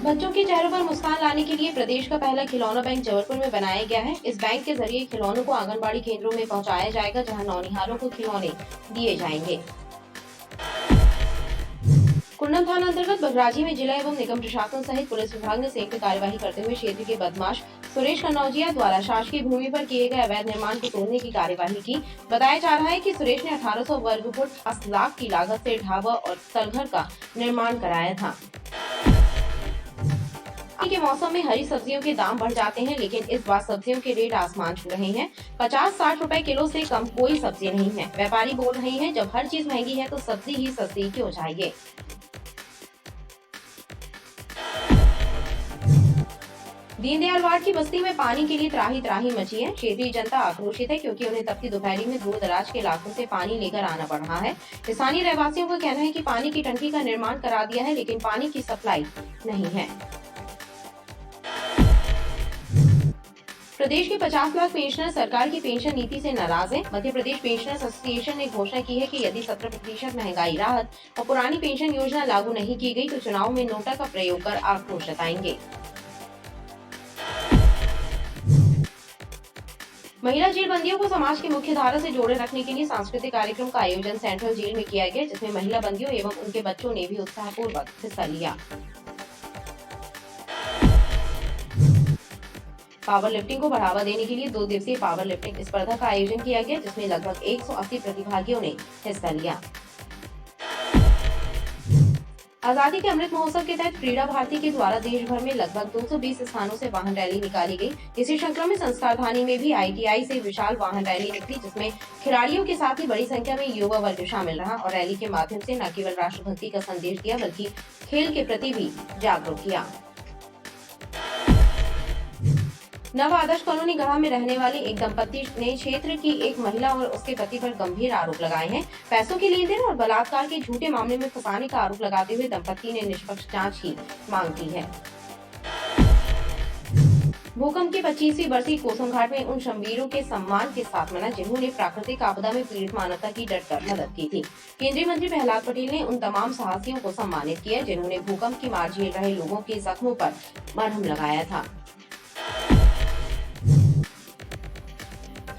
बच्चों के चेहरों पर मुस्कान लाने के लिए प्रदेश का पहला खिलौना बैंक जबलपुर में बनाया गया है। इस बैंक के जरिए खिलौनों को आंगनबाड़ी केंद्रों में पहुंचाया जाएगा, जहां नौनिहालों को खिलौने दिए जाएंगे। कुंडम थाना अंतर्गत बघराजी में जिला एवं निगम प्रशासन सहित पुलिस विभाग ने संयुक्त कार्यवाही करते हुए क्षेत्र के बदमाश सुरेश कन्नौजिया द्वारा शासकीय भूमि पर किए गए अवैध निर्माण को तोड़ने की कार्यवाही की। बताया जा रहा है कि सुरेश ने 1800 वर्ग फुट 80 लाख की लागत से ढाबा और तलघर का निर्माण कराया था। के मौसम में हरी सब्जियों के दाम बढ़ जाते हैं, लेकिन इस बार सब्जियों के रेट आसमान छू रहे हैं। 50-60 रुपए किलो से कम कोई सब्जी नहीं है। व्यापारी बोल रहे हैं, जब हर चीज महंगी है तो सब्जी ही सस्ती क्यों चाहिए। दीनदयाल वार्ड की बस्ती में पानी के लिए त्राही त्राही मची है। क्षेत्रीय जनता आक्रोशित है, क्योंकि उन्हें तपती दोपहरी में दूर दराज के इलाकों से पानी लेकर आना पड़ रहा है। स्थानीय रहवासियों का कहना है कि पानी की टंकी का निर्माण करा दिया है, लेकिन पानी की सप्लाई नहीं है। प्रदेश के 50 लाख पेंशनर सरकार की पेंशन नीति से नाराज हैं। मध्य प्रदेश पेंशनर्स एसोसिएशन ने घोषणा की है कि यदि 17% महंगाई राहत और पुरानी पेंशन योजना लागू नहीं की गई तो चुनाव में नोटा का प्रयोग कर आक्रोश जताएंगे। महिला जेल बंदियों को समाज की मुख्य धारा से जोड़े रखने के लिए सांस्कृतिक कार्यक्रम का आयोजन सेंट्रल जेल में किया गया, जिसमें महिला बंदियों एवं उनके बच्चों ने भी उत्साहपूर्वक हिस्सा लिया। पावर लिफ्टिंग को बढ़ावा देने के लिए 2 दिवसीय पावर लिफ्टिंग स्पर्धा का आयोजन किया गया, जिसमें लगभग 180 प्रतिभागियों ने हिस्सा लिया। आजादी के अमृत महोत्सव के तहत क्रीड़ा भारती के द्वारा देश भर में लगभग 220 स्थानों से वाहन रैली निकाली गई। इसी श्रृंखला में संस्कारधानी में भी ITI से विशाल वाहन रैली निकली, जिसमें खिलाड़ियों के साथ ही बड़ी संख्या में युवा वर्ग शामिल रहा और रैली के माध्यम से न केवल राष्ट्रभक्ति का संदेश दिया, बल्कि खेल के प्रति भी जागरूक किया। नव आदर्श कॉलोनी गढ़ा में रहने वाले एक दंपति ने क्षेत्र की एक महिला और उसके पति पर गंभीर आरोप लगाए हैं। पैसों की लेन देन और बलात्कार के झूठे मामले में फंसाने का आरोप लगाते हुए दंपति ने निष्पक्ष जांच की मांग की है। भूकंप की 25वीं बरसी कोसमघाट में उन शमवीरों के सम्मान के साथ मना, जिन्होंने प्राकृतिक आपदा में पीड़ित मानवता की डटकर मदद की थी। केंद्रीय मंत्री प्रहलाद पटेल ने उन तमाम साहसियों को सम्मानित किया, जिन्होंने भूकंप की मार झेल रहे लोगों के जख्मों पर मरहम लगाया था।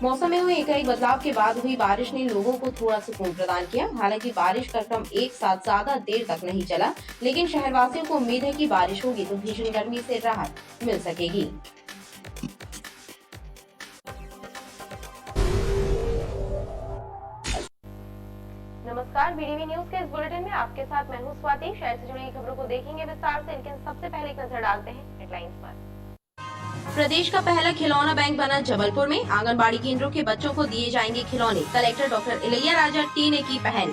मौसम में हुए एकाएक बदलाव के बाद हुई बारिश ने लोगों को थोड़ा सुकून प्रदान किया। हालांकि बारिश का क्रम एक साथ ज्यादा देर तक नहीं चला, लेकिन शहरवासियों को उम्मीद है कि बारिश होगी तो भीषण गर्मी से राहत मिल सकेगी। नमस्कार, BDV न्यूज के इस बुलेटिन में आपके साथ मैं हूं स्वाति। शहर से जुड़ी खबरों को देखेंगे विस्तार से, लेकिन सबसे पहले एक नजर डालते हैं हेडलाइंस पर। प्रदेश का पहला खिलौना बैंक बना जबलपुर में, आंगनबाड़ी केंद्रों के बच्चों को दिए जाएंगे खिलौने। Collector doctor Ilaiya Raja T ने की पहल।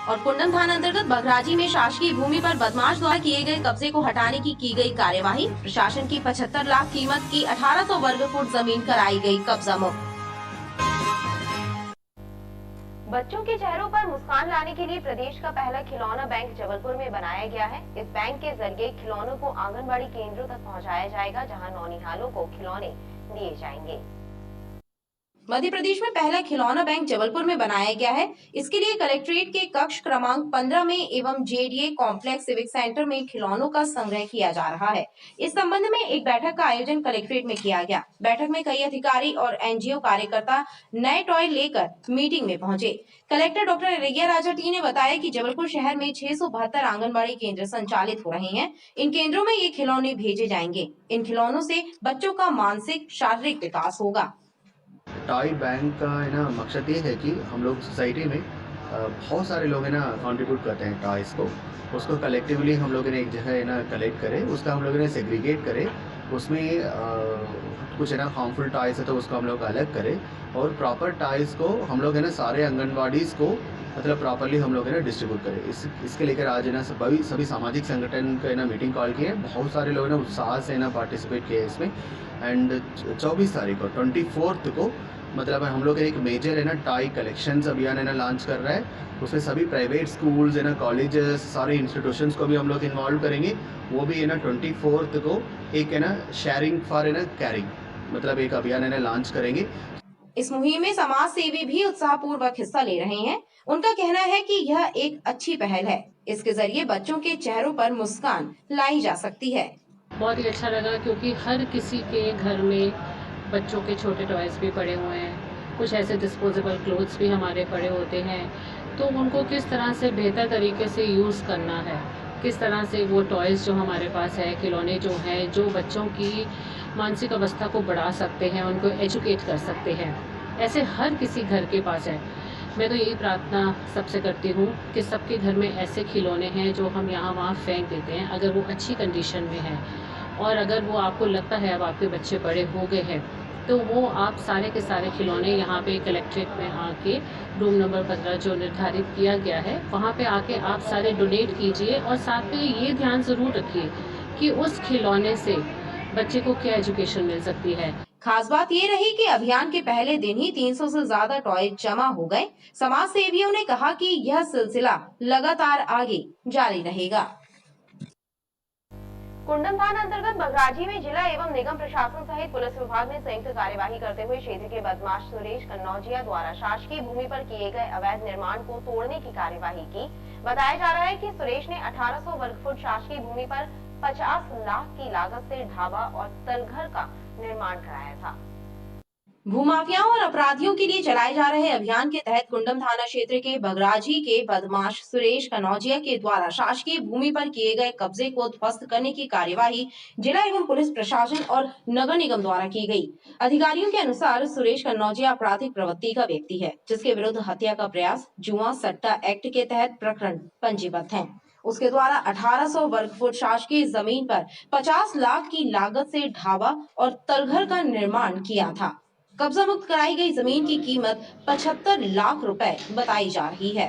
और कुंडम थाना अंतर्गत बघराजी में शासकीय भूमि पर बदमाश द्वारा किए गए कब्जे को हटाने की गई कार्यवाही। प्रशासन की 75 लाख कीमत की 1800 वर्ग फुट जमीन कराई गई कब्जा मुक्त। बच्चों के चेहरों पर मुस्कान लाने के लिए प्रदेश का पहला खिलौना बैंक जबलपुर में बनाया गया है। इस बैंक के जरिए खिलौनों को आंगनबाड़ी केंद्रों तक पहुंचाया जाएगा, जहां नौनिहालों को खिलौने दिए जाएंगे। मध्य प्रदेश में पहला खिलौना बैंक जबलपुर में बनाया गया है। इसके लिए कलेक्ट्रेट के कक्ष क्रमांक 15 में एवं JDA कॉम्प्लेक्स सिविक सेंटर में खिलौनों का संग्रह किया जा रहा है। इस संबंध में एक बैठक का आयोजन कलेक्ट्रेट में किया गया। बैठक में कई अधिकारी और NGO कार्यकर्ता नए टॉय लेकर मीटिंग में पहुंचे। Collector doctor Ilaiya Raja T ने बताया कि जबलपुर शहर में 672 आंगनबाड़ी केंद्र संचालित हो रहे हैं। इन केंद्रों में ये खिलौने भेजे जाएंगे। इन खिलौनों से बच्चों का मानसिक शारीरिक विकास होगा। टॉय बैंक का है ना मकसद ये है कि हम लोग सोसाइटी में बहुत सारे लोग है ना कंट्रीब्यूट करते हैं टॉयज़ को, उसको कलेक्टिवली हम लोग ने एक जगह है ना कलेक्ट करें, उसका हम लोग ने सेग्रीगेट करें, उसमें कुछ है ना हार्मफुल टॉयज़ है तो उसको हम लोग अलग करें और प्रॉपर टॉयज़ को हम लोग है ना सारे आंगनबाड़ीज़ को मतलब प्रॉपरली हम लोग है ना डिस्ट्रीब्यूट करें। इसके लेकर आज है ना सभी सामाजिक संगठन का है ना मीटिंग कॉल की है। बहुत सारे लोग ने उत्साह से ना पार्टिसिपेट किए इसमें। एंड 24 तारीख को 24 को मतलब हम लोग एक मेजर है ना टॉय कलेक्शंस अभियान है ना लॉन्च कर रहा है। उसमें सभी प्राइवेट स्कूल्स है ना कॉलेजेस सारे इंस्टीट्यूशंस को भी हम लोग इन्वॉल्व करेंगे। वो भी है ना 24 को एक है ना शेयरिंग फॉर है ना कैरिंग मतलब एक अभियान है ना लॉन्च करेंगे। इस मुहिम में समाज सेवी भी उत्साहपूर्वक हिस्सा ले रहे हैं। उनका कहना है कि यह एक अच्छी पहल है। इसके जरिए बच्चों के चेहरों पर मुस्कान लाई जा सकती है। बहुत ही अच्छा लगा क्योंकि हर किसी के घर में बच्चों के छोटे टॉयज़ भी पड़े हुए हैं, कुछ ऐसे डिस्पोजेबल क्लोथ्स भी हमारे पड़े होते हैं, तो उनको किस तरह से बेहतर तरीके से यूज़ करना है, किस तरह से वो टॉयज़ जो हमारे पास है, खिलौने जो हैं, जो बच्चों की मानसिक अवस्था को बढ़ा सकते हैं, उनको एजुकेट कर सकते हैं, ऐसे हर किसी घर के पास है। मैं तो यही प्रार्थना सबसे करती हूँ कि सबके घर में ऐसे खिलौने हैं जो हम यहाँ वहाँ फेंक देते हैं, अगर वो अच्छी कंडीशन में है और अगर वो आपको लगता है अब आपके बच्चे बड़े हो गए हैं, तो वो आप सारे के सारे खिलौने यहाँ पे कलेक्ट्रेट में आके रूम नंबर 15 जो निर्धारित किया गया है, वहाँ पे आके आप सारे डोनेट कीजिए और साथ में ये ध्यान ज़रूर रखिए कि उस खिलौने से बच्चे को क्या एजुकेशन मिल सकती है। खास बात ये रही कि अभियान के पहले दिन ही 300 से ज्यादा टॉय जमा हो गए। समाज सेवियों ने कहा कि यह सिलसिला लगातार आगे जारी रहेगा। कुंडम थाना अंतर्गत बघराजी में जिला एवं निगम प्रशासन सहित पुलिस विभाग ने संयुक्त कार्यवाही करते हुए क्षेत्र के बदमाश सुरेश कन्नौजिया द्वारा शासकीय भूमि पर किए गए अवैध निर्माण को तोड़ने की कार्यवाही की। बताया जा रहा है कि सुरेश ने 1800 वर्ग फुट शासकीय भूमि पर 50 लाख की लागत से ढाबा और तलघर का निर्माण कराया था। भूमाफियाओं और अपराधियों के लिए चलाए जा रहे अभियान के तहत कुंडम थाना क्षेत्र के बघराजी के बदमाश सुरेश कनौजिया के द्वारा शासकीय भूमि पर किए गए कब्जे को ध्वस्त करने की कार्यवाही जिला एवं पुलिस प्रशासन और नगर निगम द्वारा की गई। अधिकारियों के अनुसार सुरेश कनौजिया आपराधिक प्रवृत्ति का व्यक्ति है, जिसके विरुद्ध हत्या का प्रयास, जुआ सट्टा एक्ट के तहत प्रकरण पंजीबद्ध है। उसके द्वारा 1800 वर्ग फुट शासकीय जमीन पर 50 लाख की लागत से ढाबा और तलघर का निर्माण किया था। कब्जा मुक्त कराई गई जमीन की कीमत 75 लाख रुपए बताई जा रही है।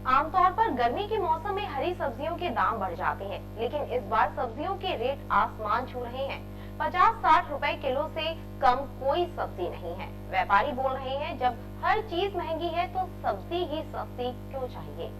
आमतौर पर गर्मी के मौसम में हरी सब्जियों के दाम बढ़ जाते हैं, लेकिन इस बार सब्जियों के रेट आसमान छू रहे हैं। 50-60 रुपए किलो से कम कोई सब्जी नहीं है। व्यापारी बोल रहे हैं, जब हर चीज महंगी है तो सब्जी ही सस्ती क्यों चाहिए।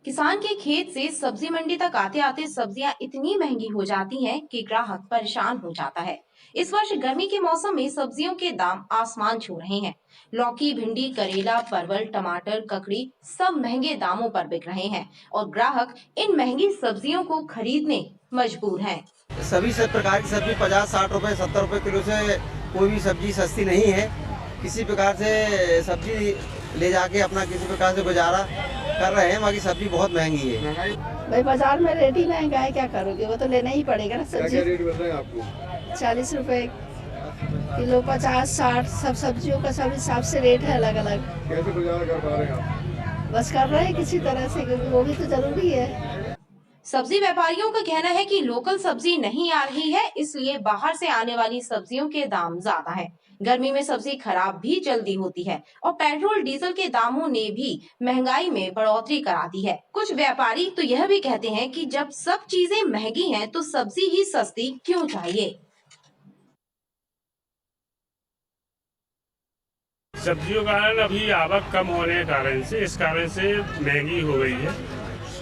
किसान के खेत से सब्जी मंडी तक आते आते सब्जियां इतनी महंगी हो जाती हैं कि ग्राहक परेशान हो जाता है। इस वर्ष गर्मी के मौसम में सब्जियों के दाम आसमान छू रहे हैं। लौकी, भिंडी, करेला, परवल, टमाटर, ककड़ी सब महंगे दामों पर बिक रहे हैं और ग्राहक इन महंगी सब्जियों को खरीदने मजबूर हैं। सभी सब प्रकार की सब्जी 50-60 रुपए 70 रुपए किलो से कोई भी सब्जी सस्ती नहीं है। किसी प्रकार से सब्जी ले जाके अपना किसी प्रकार से गुजारा कर रहे हैं, बाकी सब्जी बहुत महंगी है। भाई बाजार में रेट ही महंगा है, क्या करोगे, वो तो लेना ही पड़ेगा ना। सब्जी क्या रेट बता रहे हैं आपको? 40 रुपए किलो, 50-60 सब सब्जियों का सब हिसाब से रेट है अलग अलग। कैसे गुजारा कर पा रहे हैं आप? बस कर रहे हैं किसी तरह से, क्योंकि वो भी तो जरूरी है। सब्जी व्यापारियों का कहना है कि लोकल सब्जी नहीं आ रही है, इसलिए बाहर से आने वाली सब्जियों के दाम ज्यादा है। गर्मी में सब्जी खराब भी जल्दी होती है और पेट्रोल डीजल के दामों ने भी महंगाई में बढ़ोतरी करा दी है। कुछ व्यापारी तो यह भी कहते हैं कि जब सब चीजें महंगी हैं तो सब्जी ही सस्ती क्यों चाहिए। सब्जियों का अभी आवक कम होने के कारण से इस कारण से महंगी हो गई है।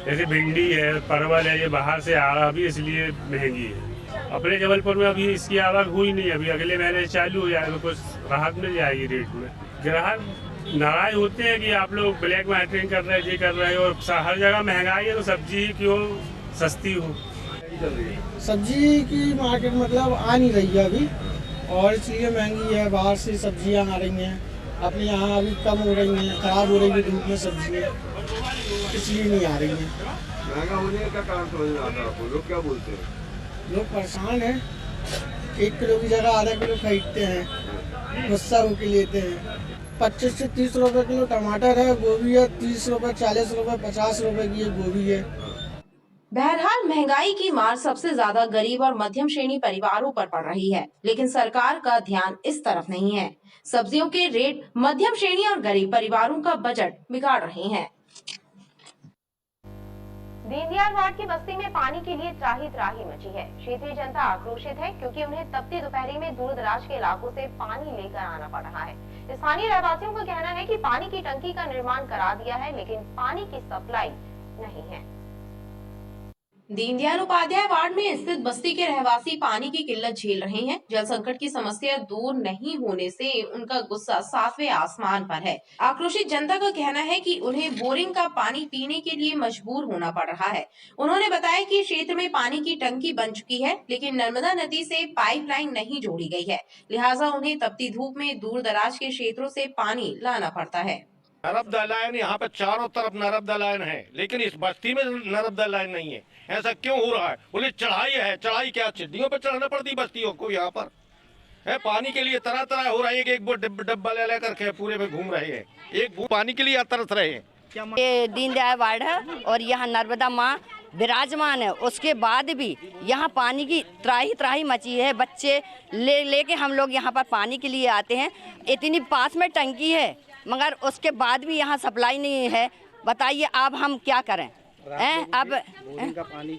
जैसे भिंडी है, परवल है, ये बाहर से आ रहा अभी इसलिए महंगी है। अपने जबलपुर में अभी इसकी आवक हुई नहीं, अभी अगले महीने चालू हो जाएगा, कुछ राहत मिल जाएगी रेट में। ग्राहक नाराज होते हैं कि आप लोग ब्लैक मार्केटिंग कर रहे हैं, ये कर रहे हैं और हर जगह महंगाई है तो सब्जी क्यों सस्ती हो। सब्जी की मार्केट मतलब आ नहीं रही है अभी और इसलिए महंगी है। बाहर से सब्जियां आ रही हैं, अपने यहाँ अभी कम हो रही हैं, खराब हो रही है धूप में सब्जियाँ, इसलिए नहीं आ रही हैं। महंगा होने का कारण समझ में आता है आपको? लोग क्या बोलते हैं? लोग परेशान हैं। 1 किलो की जगह आधा किलो खरीदते हैं, गुस्सा होके लेते हैं। 25 से 30 रुपए किलो टमाटर है, गोभी है 30 रुपए, 40 रुपए, 50 रुपए की गोभी है। बहरहाल महंगाई की मार सबसे ज्यादा गरीब और मध्यम श्रेणी परिवारों पर पड़ रही है, लेकिन सरकार का ध्यान इस तरफ नहीं है। सब्जियों के रेट मध्यम श्रेणी और गरीब परिवारों का बजट बिगाड़ रहे हैं। दीनदयाल वार्ड की बस्ती में पानी के लिए त्राही त्राही मची है। क्षेत्रीय जनता आक्रोशित है क्योंकि उन्हें तपती दोपहरी में दूर दराज के इलाकों से पानी लेकर आना पड़ रहा है। स्थानीय रहवासियों का कहना है कि पानी की टंकी का निर्माण करा दिया है, लेकिन पानी की सप्लाई नहीं है। दीनदयाल उपाध्याय वार्ड में स्थित बस्ती के रहवासी पानी की किल्लत झेल रहे हैं। जल संकट की समस्या दूर नहीं होने से उनका गुस्सा 7वें आसमान पर है। आक्रोशित जनता का कहना है कि उन्हें बोरिंग का पानी पीने के लिए मजबूर होना पड़ रहा है। उन्होंने बताया कि क्षेत्र में पानी की टंकी बन चुकी है, लेकिन नर्मदा नदी से पाइपलाइन नहीं जोड़ी गई है, लिहाजा उन्हें तपती धूप में दूर दराज के क्षेत्रों से पानी लाना पड़ता है। नर्मदा लाइन यहाँ पे चारों तरफ नर्मदा लाइन है, लेकिन इस बस्ती में नर्मदा लाइन नहीं है। ऐसा क्यों हो रहा है? बोले चढ़ाई है। चढ़ाई क्या? सीढ़ियों पे चढ़ना पड़ती बस्तियों को। यहाँ पर है पानी के लिए तरह तरह हो रहा है। एक डब्बा ले लेकर के पूरे में घूम रहे हैं। एक पानी के लिए तरस रहे हैं। ये दीनदयाल वार्ड है और यहाँ नर्मदा माँ विराजमान है। उसके बाद भी यहाँ पानी की त्राही त्राही मची है। बच्चे लेके हम लोग यहाँ पर पानी के लिए आते हैं। इतनी पास में टंकी है, मगर उसके बाद भी यहाँ सप्लाई नहीं है। बताइए अब हम क्या करें? अब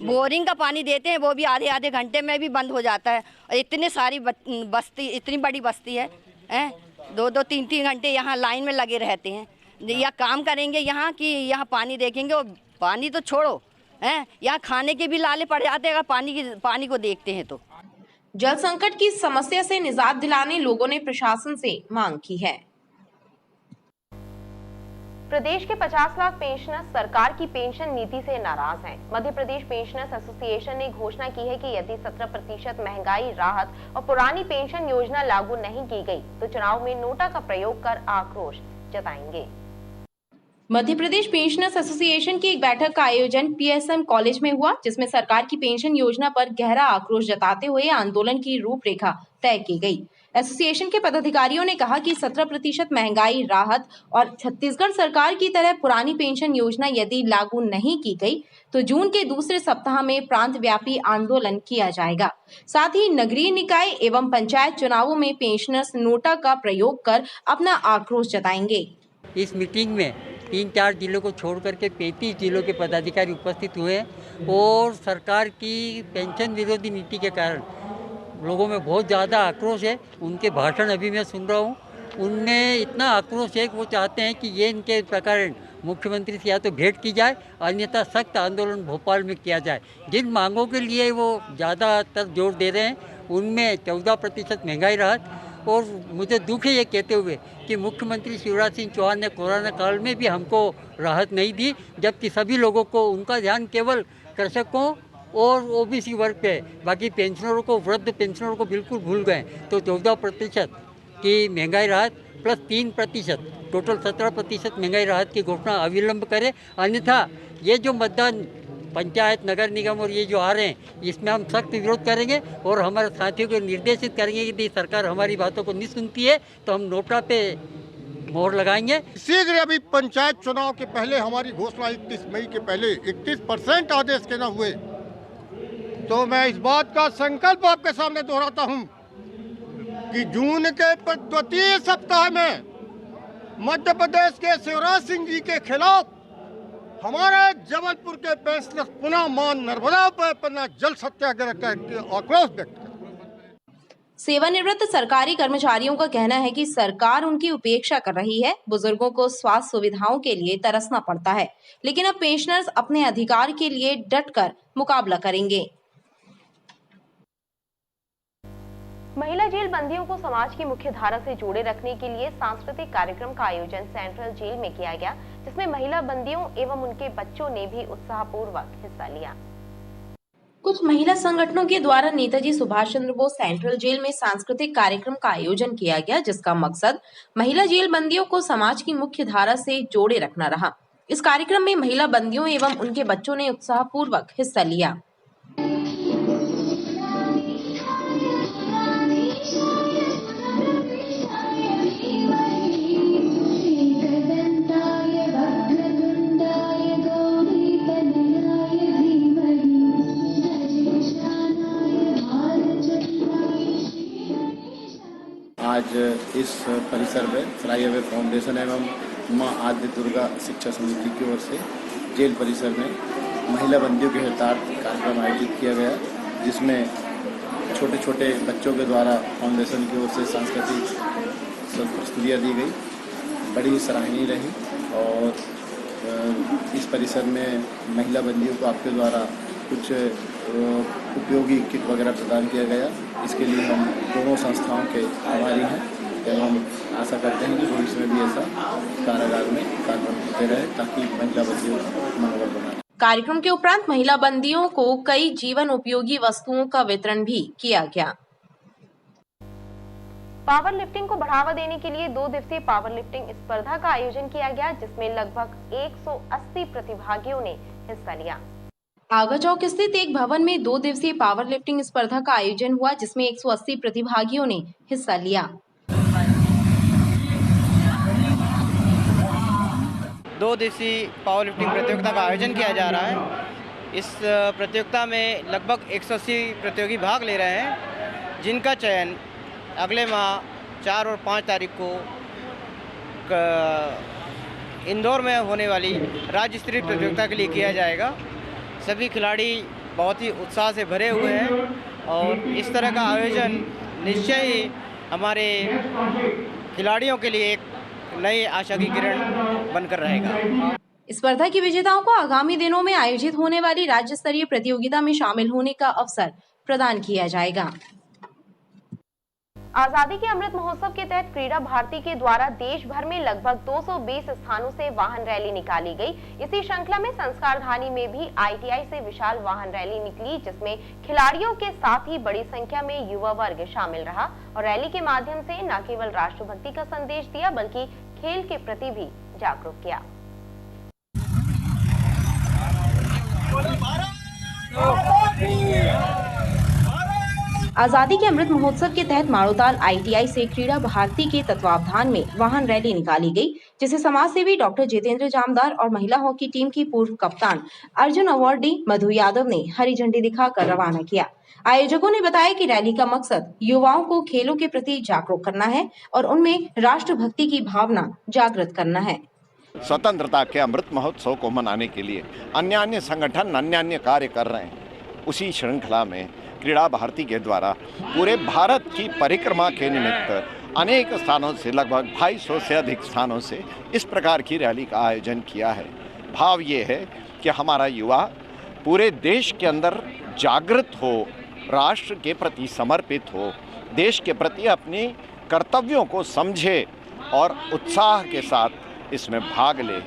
बोरिंग का पानी देते हैं, वो भी आधे आधे घंटे में भी बंद हो जाता है। और इतनी सारी बस्ती, इतनी बड़ी बस्ती है, 2-2, 3-3 घंटे यहाँ लाइन में लगे रहते हैं। या काम करेंगे यहाँ कि यहाँ पानी देखेंगे? और पानी तो छोड़ो, यहाँ खाने के भी लाले पड़ जाते हैं अगर पानी को देखते हैं तो। जल संकट की समस्या से निजात दिलाने लोगों ने प्रशासन से मांग की है। प्रदेश के 50 लाख पेंशनर्स सरकार की पेंशन नीति से नाराज हैं। मध्य प्रदेश पेंशनर्स एसोसिएशन ने घोषणा की है कि यदि 17% महंगाई राहत और पुरानी पेंशन योजना लागू नहीं की गई तो चुनाव में नोटा का प्रयोग कर आक्रोश जताएंगे। मध्य प्रदेश पेंशनर्स एसोसिएशन की एक बैठक का आयोजन पीएसएम कॉलेज में हुआ, जिसमें सरकार की पेंशन योजना पर गहरा आक्रोश जताते हुए आंदोलन की रूपरेखा तय की गई। एसोसिएशन के पदाधिकारियों ने कहा कि 17% महंगाई राहत और छत्तीसगढ़ सरकार की तरह पुरानी पेंशन योजना यदि लागू नहीं की गई तो जून के दूसरे सप्ताह में प्रांत व्यापी आंदोलन किया जाएगा। साथ ही नगरीय निकाय एवं पंचायत चुनावों में पेंशनर्स नोटा का प्रयोग कर अपना आक्रोश जताएंगे। इस मीटिंग में 3-4 जिलों को छोड़ करके 35 जिलों के पदाधिकारी उपस्थित हुए और सरकार की पेंशन विरोधी नीति के कारण लोगों में बहुत ज़्यादा आक्रोश है। उनके भाषण अभी मैं सुन रहा हूँ, उनमें इतना आक्रोश है कि वो चाहते हैं कि ये इनके प्रकार मुख्यमंत्री से या तो भेंट की जाए, अन्यथा सख्त आंदोलन भोपाल में किया जाए। जिन मांगों के लिए वो ज़्यादातर जोर दे रहे हैं उनमें 14% महंगाई राहत, और मुझे दुख है ये कहते हुए कि मुख्यमंत्री शिवराज सिंह चौहान ने कोरोना काल में भी हमको राहत नहीं दी, जबकि सभी लोगों को उनका ध्यान केवल कृषकों और ओबीसी वर्ग पे, बाकी पेंशनरों को, वृद्ध पेंशनरों को बिल्कुल भूल गए। तो 14% की महंगाई राहत प्लस 3%, टोटल 17% महंगाई राहत की घोषणा अविलंब करे, अन्यथा ये जो मतदान पंचायत, नगर निगम और ये जो आ रहे हैं इसमें हम सख्त विरोध करेंगे और हमारे साथियों को निर्देशित करेंगे कि यदि सरकार हमारी बातों को नहीं सुनती है तो हम नोटा पे मोहर लगाएंगे। शीघ्र अभी पंचायत चुनाव के पहले हमारी घोषणा 31 मई के पहले 31% आदेश के न हुए तो मैं इस बात का संकल्प आपके सामने दोहराता हूं कि जून के द्वितीय सप्ताह में मध्य प्रदेश के शिवराज सिंह जी के खिलाफ हमारे जबलपुर के पेंशनर्स पुनः मां नर्मदा पर अपना जल सत्याग्रह करके आक्रोश व्यक्त कर। सेवानिवृत्त सरकारी कर्मचारियों का कहना है कि सरकार उनकी उपेक्षा कर रही है। बुजुर्गों को स्वास्थ्य सुविधाओं के लिए तरसना पड़ता है, लेकिन अब पेंशनर्स अपने अधिकार के लिए डटकर मुकाबला करेंगे। महिला जेल बंदियों को समाज की मुख्य धारा से जोड़े रखने के लिए सांस्कृतिक कार्यक्रम का आयोजन सेंट्रल जेल में किया गया, जिसमें महिला बंदियों एवं उनके बच्चों ने भी उत्साहपूर्वक हिस्सा लिया। कुछ महिला संगठनों के द्वारा नेताजी सुभाष चंद्र बोस सेंट्रल जेल में सांस्कृतिक कार्यक्रम का आयोजन किया गया, जिसका मकसद महिला जेल बंदियों को समाज की मुख्य धारा से जोड़े रखना रहा। इस कार्यक्रम में महिला बंदियों एवं उनके बच्चों ने उत्साहपूर्वक हिस्सा लिया। आज इस परिसर में सराय फाउंडेशन एवं मां आद्य दुर्गा शिक्षा समिति की ओर से जेल परिसर में महिला बंदियों के हितार्थ कार्यक्रम आयोजित किया गया, जिसमें छोटे छोटे बच्चों के द्वारा फाउंडेशन की ओर से सांस्कृतिक प्रस्तुतियाँ दी गई, बड़ी सराहनीय रही। और इस परिसर में महिला बंदियों को आपके द्वारा कुछ उपयोगी किट वगैरह प्रदान किया गया। इसके लिए हम दोनों संस्थाओं के आभारी हैं एवं आशा करते हैं कि भविष्य में भी ऐसा कारागार में कार्यक्रम होते रहे ताकि महिला बंदियों का मनोबल बना। कार्यक्रम के उपरांत महिला बंदियों को कई जीवन उपयोगी वस्तुओं का वितरण भी किया गया। पावर लिफ्टिंग को बढ़ावा देने के लिए 2 दिवसीय पावर लिफ्टिंग स्पर्धा का आयोजन किया गया, जिसमें लगभग 180 प्रतिभागियों ने हिस्सा लिया। आगा चौक स्थित एक भवन में 2 दिवसीय पावर लिफ्टिंग स्पर्धा का आयोजन हुआ, जिसमें 180 प्रतिभागियों ने हिस्सा लिया। 2 दिवसीय पावर लिफ्टिंग प्रतियोगिता का आयोजन किया जा रहा है। इस प्रतियोगिता में लगभग 180 प्रतियोगी भाग ले रहे हैं, जिनका चयन अगले माह 4 और 5 तारीख को इंदौर में होने वाली राज्य स्तरीय प्रतियोगिता के लिए किया जाएगा। सभी खिलाड़ी बहुत ही उत्साह से भरे हुए हैं और इस तरह का आयोजन निश्चय ही हमारे खिलाड़ियों के लिए एक नई आशा की किरण बनकर रहेगा। स्पर्धा की विजेताओं को आगामी दिनों में आयोजित होने वाली राज्य स्तरीय प्रतियोगिता में शामिल होने का अवसर प्रदान किया जाएगा। आजादी के अमृत महोत्सव के तहत क्रीड़ा भारती के द्वारा देश भर में लगभग 220 स्थानों से वाहन रैली निकाली गई। इसी श्रृंखला में संस्कारधानी में भी ITI से विशाल वाहन रैली निकली, जिसमें खिलाड़ियों के साथ ही बड़ी संख्या में युवा वर्ग शामिल रहा और रैली के माध्यम से न केवल राष्ट्रभक्ति का संदेश दिया बल्कि खेल के प्रति भी जागरूक किया। आजादी के अमृत महोत्सव के तहत माड़ोताल ITI से क्रीड़ा भारती के तत्वावधान में वाहन रैली निकाली गई, जिसे समाज सेवी डॉक्टर जितेंद्र जामदार और महिला हॉकी टीम की पूर्व कप्तान अर्जुन अवार्डी मधु यादव ने हरी झंडी दिखाकर रवाना किया। आयोजकों ने बताया कि रैली का मकसद युवाओं को खेलों के प्रति जागरूक करना है और उनमें राष्ट्रभक्ति की भावना जागृत करना है। स्वतंत्रता के अमृत महोत्सव को मनाने के लिए अन्य संगठन अन्य कार्य कर रहे हैं। उसी श्रृंखला में क्रीड़ा भारती के द्वारा पूरे भारत की परिक्रमा के निमित्त अनेक स्थानों से लगभग 250 से अधिक स्थानों से इस प्रकार की रैली का आयोजन किया है। भाव ये है कि हमारा युवा पूरे देश के अंदर जागृत हो, राष्ट्र के प्रति समर्पित हो, देश के प्रति अपने कर्तव्यों को समझे और उत्साह के साथ इसमें भाग ले।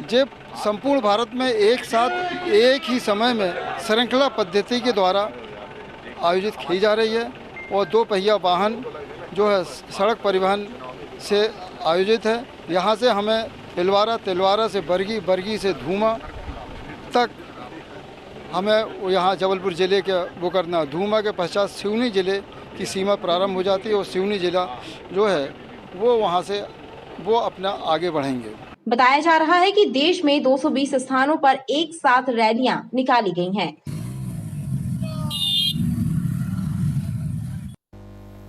जब संपूर्ण भारत में एक साथ एक ही समय में श्रृंखला पद्धति के द्वारा आयोजित की जा रही है और 2 पहिया वाहन जो है सड़क परिवहन से आयोजित है। यहाँ से हमें तिलवारा से बरगी से धूमा तक हमें यहाँ जबलपुर ज़िले के वो करना, धूमा के पश्चात सिवनी ज़िले की सीमा प्रारंभ हो जाती है और सिवनी ज़िला जो है वो वहाँ से वो अपना आगे बढ़ेंगे। बताया जा रहा है कि देश में 220 स्थानों पर एक साथ रैलियां निकाली गई हैं।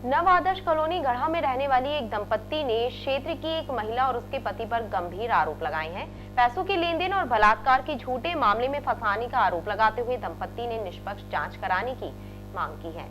नव आदर्श कॉलोनी गढ़ा में रहने वाली एक दंपत्ति ने क्षेत्र की एक महिला और उसके पति पर गंभीर आरोप लगाए हैं। पैसों के लेन देन और बलात्कार के झूठे मामले में फंसाने का आरोप लगाते हुए दंपत्ति ने निष्पक्ष जांच कराने की मांग की है।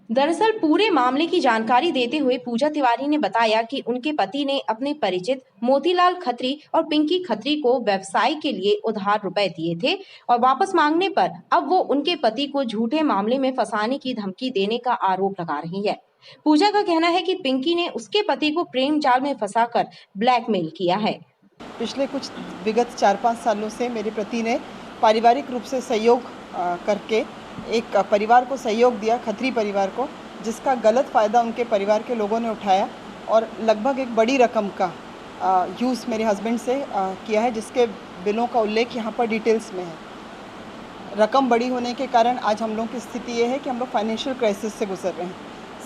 दरअसल पूरे मामले की जानकारी देते हुए पूजा तिवारी ने बताया कि उनके पति ने अपने परिचित मोतीलाल खत्री और पिंकी खत्री को व्यवसाय के लिए उधार रुपए दिए थे और वापस मांगने पर अब वो उनके पति को झूठे मामले में फंसाने की धमकी देने का आरोप लगा रही है। पूजा का कहना है कि पिंकी ने उसके पति को प्रेम जाल में फंसाकर ब्लैकमेल किया है। पिछले कुछ विगत 4-5 सालों से मेरे पति ने पारिवारिक रूप से सहयोग करके एक परिवार को सहयोग दिया, खत्री परिवार को, जिसका गलत फ़ायदा उनके परिवार के लोगों ने उठाया और लगभग एक बड़ी रकम का यूज़ मेरे हस्बैंड से किया है, जिसके बिलों का उल्लेख यहाँ पर डिटेल्स में है। रकम बड़ी होने के कारण आज हम लोगों की स्थिति ये है कि हम लोग फाइनेंशियल क्राइसिस से गुजर रहे हैं।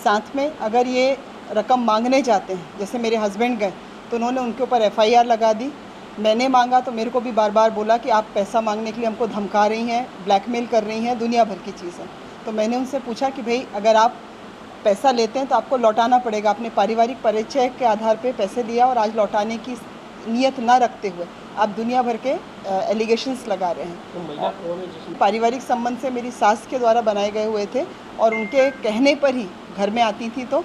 साथ में अगर ये रकम मांगने जाते हैं, जैसे मेरे हस्बैंड गए तो उन्होंने उनके ऊपर FIR लगा दी। मैंने मांगा तो मेरे को भी बार बार बोला कि आप पैसा मांगने के लिए हमको धमका रही हैं, ब्लैकमेल कर रही हैं, दुनिया भर की चीज़ें। तो मैंने उनसे पूछा कि भाई अगर आप पैसा लेते हैं तो आपको लौटाना पड़ेगा। अपने पारिवारिक परिचय के आधार पे पैसे लिया और आज लौटाने की नीयत ना रखते हुए आप दुनिया भर के एलिगेशंस लगा रहे हैं। पारिवारिक संबंध से मेरी सास के द्वारा बनाए गए हुए थे और उनके कहने पर ही घर में आती थी तो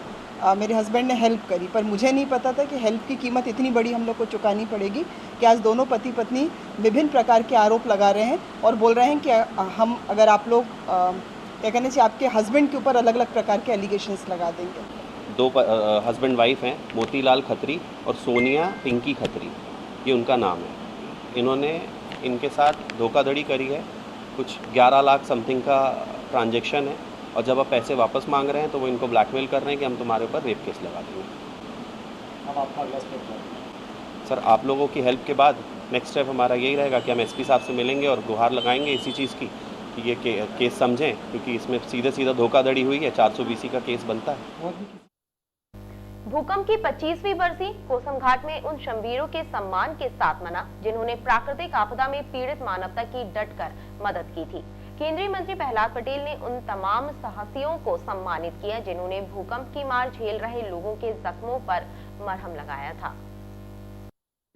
मेरे हस्बैंड ने हेल्प करी, पर मुझे नहीं पता था कि हेल्प की कीमत इतनी बड़ी हम लोग को चुकानी पड़ेगी कि आज दोनों पति पत्नी विभिन्न प्रकार के आरोप लगा रहे हैं और बोल रहे हैं कि हम अगर आप लोग क्या कहना चाहिए आपके हस्बैंड के ऊपर अलग अलग प्रकार के एलिगेशंस लगा देंगे। दो हस्बैंड वाइफ हैं, मोतीलाल खत्री और सोनिया पिंकी खत्री, ये उनका नाम है। इन्होंने इनके साथ धोखाधड़ी करी है, कुछ 11 लाख समथिंग का ट्रांजैक्शन है और जब आप पैसे वापस मांग रहे हैं तो वो इनको ब्लैकमेल कर रहे हैं कि हम तुम्हारे ऊपर रेप केस लगा देंगे। अब आपका अगला स्टेप क्या है? सर आप लोगों की हेल्प के बाद नेक्स्ट स्टेप हमारा यही रहेगा कि हम एसपी साहब से मिलेंगे और गुहार लगाएंगे इसी चीज़ की कि ये केस समझें, क्योंकि इसमें सीधा धोखाधड़ी हुई है, 420 का केस बनता है। भूकंप की 25वीं बरसी कोसम घाट में उन शमवीरों के सम्मान के साथ मना जिन्होंने प्राकृतिक आपदा में पीड़ित मानवता की डटकर मदद की थी। केंद्रीय मंत्री प्रहलाद पटेल ने उन तमाम साहसियों को सम्मानित किया जिन्होंने भूकंप की मार झेल रहे लोगों के जख्मों पर मरहम लगाया था।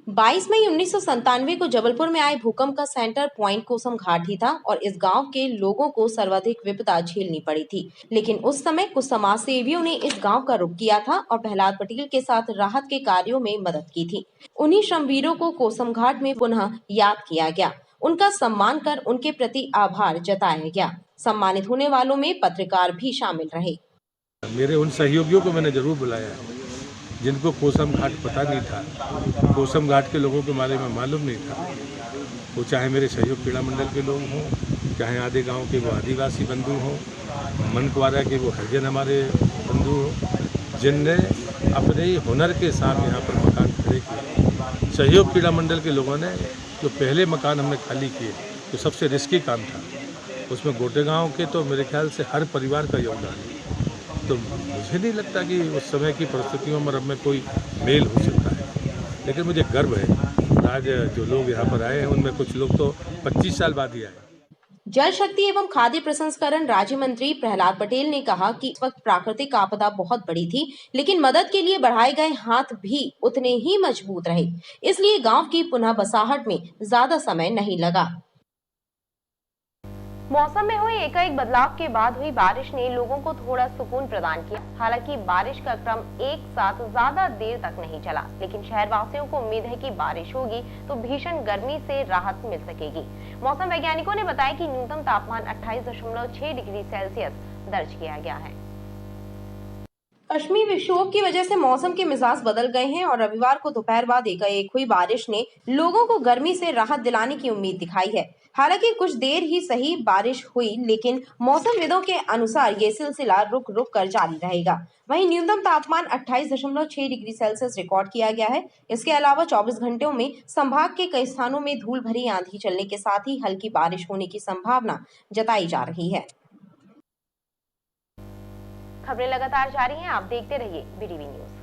22 मई 1997 को जबलपुर में आए भूकंप का सेंटर पॉइंट कोसम घाट ही था और इस गांव के लोगों को सर्वाधिक विपदा झेलनी पड़ी थी। लेकिन उस समय कुछ समाज सेवियों ने इस गांव का रुख किया था और प्रहलाद पटेल के साथ राहत के कार्यों में मदद की थी। उन्हीं श्रमवीरों को कोसम घाट में पुनः याद किया गया, उनका सम्मान कर उनके प्रति आभार जताया गया। सम्मानित होने वालों में पत्रकार भी शामिल रहे। मेरे उन सहयोगियों को मैंने जरूर बुलाया है जिनको कोसम घाट पता नहीं था, कोसम घाट के लोगों के बारे में मालूम नहीं था। वो चाहे मेरे सहयोग क्रीड़ा मंडल के लोग हों, चाहे आधे गांव के वो आदिवासी बंधु हों, मनकवारा के वो हरिजन हमारे बंधु हों, जिनने अपने ही हुनर के साथ यहाँ पर मकान खड़े किए। सहयोग क्रीड़ा मंडल के लोगों ने जो पहले मकान हमने खाली किए, जो सबसे रिस्की काम था, उसमें गोटे गाँव के तो मेरे ख्याल से हर परिवार का योगदान है। तो मुझे नहीं लगता कि उस समय की परिस्थितियों में अब में कोई मेल हो सकता है, लेकिन मुझे गर्व है आज जो लोग यहाँ पर आए हैं उनमें कुछ लोग तो 25 साल बाद ही आए। जल शक्ति एवं खाद्य प्रसंस्करण राज्य मंत्री प्रहलाद पटेल ने कहा कि इस वक्त प्राकृतिक आपदा बहुत बड़ी थी, लेकिन मदद के लिए बढ़ाए गए हाथ भी उतने ही मजबूत रहे, इसलिए गांव की पुनः बसाहट में ज्यादा समय नहीं लगा। मौसम में हुए एकाएक बदलाव के बाद हुई बारिश ने लोगों को थोड़ा सुकून प्रदान किया। हालांकि बारिश का क्रम एक साथ ज्यादा देर तक नहीं चला, लेकिन शहरवासियों को उम्मीद है कि बारिश होगी तो भीषण गर्मी से राहत मिल सकेगी। मौसम वैज्ञानिकों ने बताया कि न्यूनतम तापमान 28.6 डिग्री सेल्सियस दर्ज किया गया है। पश्चिमी विक्षोभ की वजह से मौसम के मिजाज बदल गए हैं और रविवार को दोपहर बाद एकाएक हुई बारिश ने लोगों को गर्मी से राहत दिलाने की उम्मीद दिखाई है। हालांकि कुछ देर ही सही बारिश हुई, लेकिन मौसमविदों के अनुसार ये सिलसिला रुक रुक कर जारी रहेगा। वहीं न्यूनतम तापमान 28.6 डिग्री सेल्सियस रिकॉर्ड किया गया है। इसके अलावा 24 घंटों में संभाग के कई स्थानों में धूल भरी आंधी चलने के साथ ही हल्की बारिश होने की संभावना जताई जा रही है। खबरें लगातार जारी हैं, आप देखते रहिए BDV न्यूज।